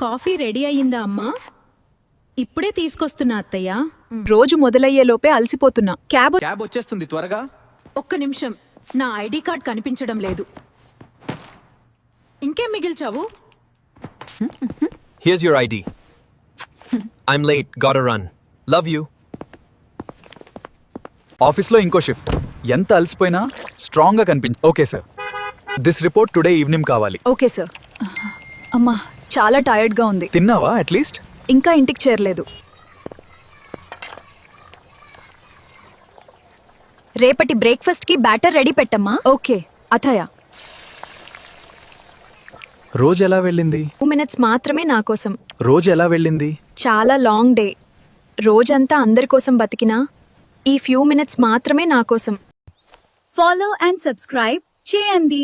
Coffee ready అయ్యిందా అమ్మా? ఇప్పుడే తీసుకొస్తున్నా అత్తయ్య. రోజు మొదలయ్యేలోపే అలసిపోతున్నా. క్యాబ్ వచ్చేస్తుంది త్వరగా. ఒక్క నిమిషం, నా ఐడి కార్డ్ కనిపించడం లేదు. ఇంకేం మిగిల్చావు? Here's your ID. I'm late, gotta run. Love you. ఆఫీస్లో ఇంకో షిఫ్ట్. ఎంత అలసిపోయినా స్ట్రాంగ్గా okay sir, this report today evening కావాలి. Okay sir. అమ్మా చాలా టైర్డ్గా ఉంది. తిన్నావా అట్లీస్ట్? ఇంకా ఇంటికి చేరలేదు. రేపటి బ్రేక్ఫాస్ట్ కి బ్యాటర్ రెడీ పెట్టమ్మా. ఓకే అథయ. రోజు ఎలా వెళ్ళింది? 2 minutes మాత్రమే నా కోసం. రోజు ఎలా వెళ్ళింది? చాలా లాంగ్ డే. రోజంతా అందరి కోసం బతికినా ఈ few minutes మాత్రమే నా కోసం. Follow and subscribe చేయండి.